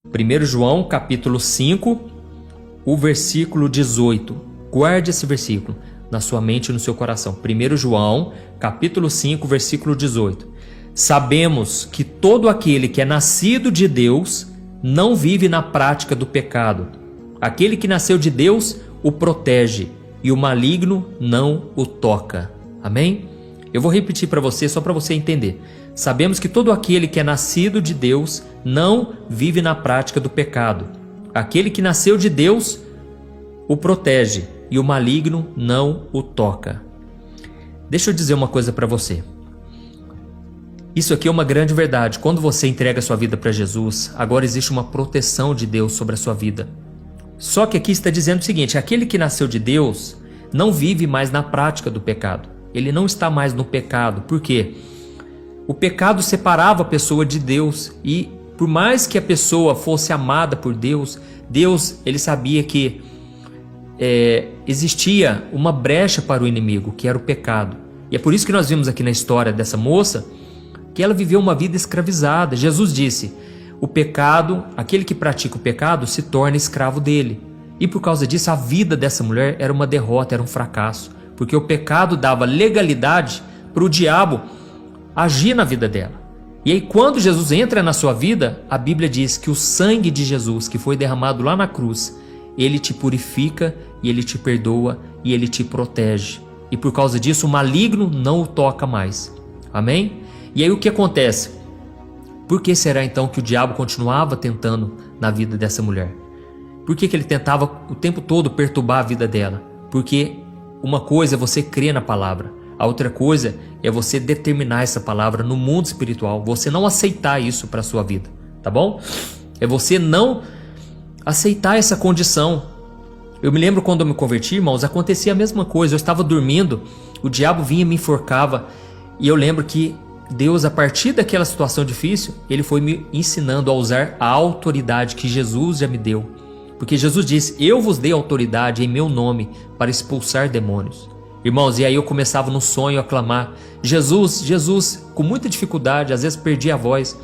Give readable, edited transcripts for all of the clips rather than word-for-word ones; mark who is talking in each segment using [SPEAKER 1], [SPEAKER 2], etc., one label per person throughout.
[SPEAKER 1] 1 João capítulo 5, o versículo 18. Guarde esse versículo na sua mente e no seu coração. 1 João capítulo 5, versículo 18. Sabemos que todo aquele que é nascido de Deus não vive na prática do pecado. Aquele que nasceu de Deus o protege e o maligno não o toca. Amém? Eu vou repetir para você, só para você entender. Sabemos que todo aquele que é nascido de Deus não vive na prática do pecado. Aquele que nasceu de Deus o protege e o maligno não o toca. Deixa eu dizer uma coisa para você. Isso aqui é uma grande verdade. Quando você entrega a sua vida para Jesus, agora existe uma proteção de Deus sobre a sua vida. Só que aqui está dizendo o seguinte: aquele que nasceu de Deus não vive mais na prática do pecado. Ele não está mais no pecado. Por quê? O pecado separava a pessoa de Deus e por mais que a pessoa fosse amada por Deus, ele sabia que existia uma brecha para o inimigo, que era o pecado. E é por isso que nós vimos aqui na história dessa moça que ela viveu uma vida escravizada. Jesus disse: o pecado, aquele que pratica o pecado se torna escravo dele. E por causa disso a vida dessa mulher era uma derrota, era um fracasso, porque o pecado dava legalidade para o diabo agir na vida dela. E aí quando Jesus entra na sua vida, a Bíblia diz que o sangue de Jesus que foi derramado lá na cruz, ele te purifica e ele te perdoa e ele te protege. E por causa disso o maligno não o toca mais. Amém? E aí o que acontece? Por que será então que o diabo continuava tentando na vida dessa mulher? Por que ele tentava o tempo todo perturbar a vida dela? Porque uma coisa é você crer na palavra, a outra coisa é você determinar essa palavra no mundo espiritual, você não aceitar isso para a sua vida, tá bom? É você não aceitar essa condição. Eu me lembro quando eu me converti, irmãos, acontecia a mesma coisa. Eu estava dormindo, o diabo vinha e me enforcava, e eu lembro que Deus, a partir daquela situação difícil, ele foi me ensinando a usar a autoridade que Jesus já me deu. Porque Jesus disse: eu vos dei autoridade em meu nome para expulsar demônios. Irmãos, e aí eu começava no sonho a clamar: Jesus, Jesus, com muita dificuldade, às vezes perdia a voz.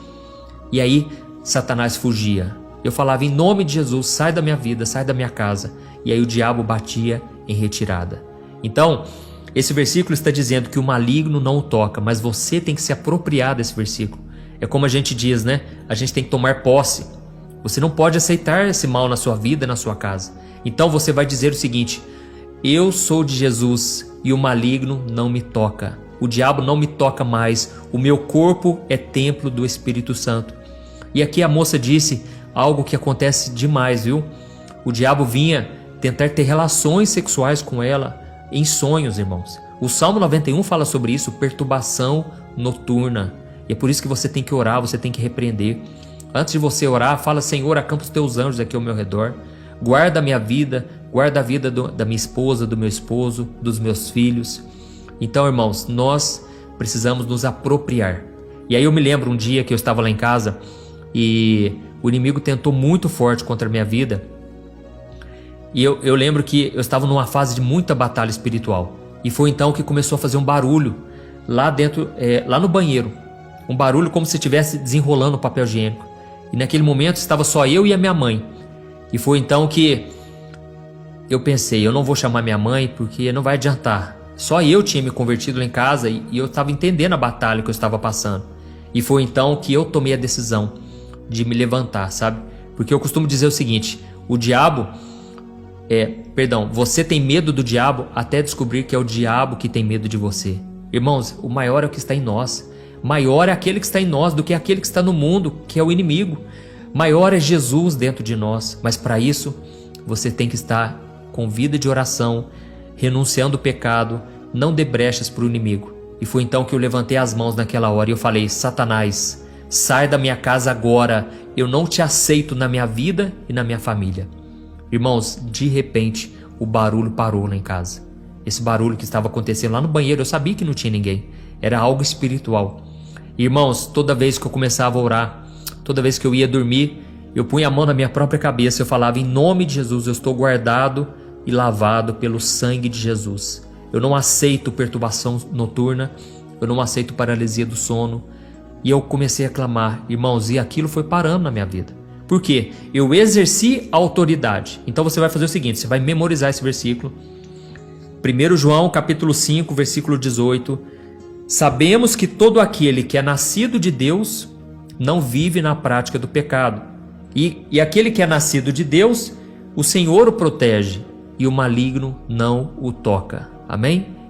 [SPEAKER 1] E aí Satanás fugia. Eu falava: em nome de Jesus, sai da minha vida, sai da minha casa. E aí o diabo batia em retirada. Então, esse versículo está dizendo que o maligno não o toca, mas você tem que se apropriar desse versículo. É como a gente diz, né? A gente tem que tomar posse. Você não pode aceitar esse mal na sua vida, na sua casa. Então você vai dizer o seguinte: eu sou de Jesus e o maligno não me toca. O diabo não me toca mais. O meu corpo é templo do Espírito Santo. E aqui a moça disse algo que acontece demais, viu? O diabo vinha tentar ter relações sexuais com ela em sonhos, irmãos. O Salmo 91 fala sobre isso, perturbação noturna. E é por isso que você tem que orar, você tem que repreender. Antes de você orar, fala: Senhor, acampa os teus anjos aqui ao meu redor. Guarda a minha vida, guarda a vida da minha esposa, do meu esposo, dos meus filhos. Então, irmãos, nós precisamos nos apropriar. E aí eu me lembro um dia que eu estava lá em casa e o inimigo tentou muito forte contra a minha vida. E eu lembro que eu estava numa fase de muita batalha espiritual. E foi então que começou a fazer um barulho lá dentro, lá no banheiro. Um barulho como se estivesse desenrolando o papel higiênico. E naquele momento estava só eu e a minha mãe. E foi então que eu pensei: eu não vou chamar minha mãe porque não vai adiantar. Só eu tinha me convertido lá em casa e eu estava entendendo a batalha que eu estava passando. E foi então que eu tomei a decisão de me levantar, sabe? Porque eu costumo dizer o seguinte: o diabo... você tem medo do diabo até descobrir que é o diabo que tem medo de você. Irmãos, o maior é o que está em nós. Maior é aquele que está em nós do que aquele que está no mundo, que é o inimigo. Maior é Jesus dentro de nós. Mas para isso, você tem que estar com vida de oração, renunciando o pecado, não dê brechas para o inimigo. E foi então que eu levantei as mãos naquela hora e eu falei: Satanás, sai da minha casa agora. Eu não te aceito na minha vida e na minha família. Irmãos, de repente, o barulho parou lá em casa. Esse barulho que estava acontecendo lá no banheiro, eu sabia que não tinha ninguém. Era algo espiritual. Irmãos, toda vez que eu começava a orar, toda vez que eu ia dormir, eu punha a mão na minha própria cabeça. Eu falava: em nome de Jesus, eu estou guardado e lavado pelo sangue de Jesus. Eu não aceito perturbação noturna. Eu não aceito paralisia do sono. E eu comecei a clamar, irmãos, e aquilo foi parando na minha vida. Por quê? Eu exerci a autoridade. Então você vai fazer o seguinte, você vai memorizar esse versículo. 1 João capítulo 5, versículo 18. Sabemos que todo aquele que é nascido de Deus não vive na prática do pecado. E aquele que é nascido de Deus, o Senhor o protege e o maligno não o toca. Amém?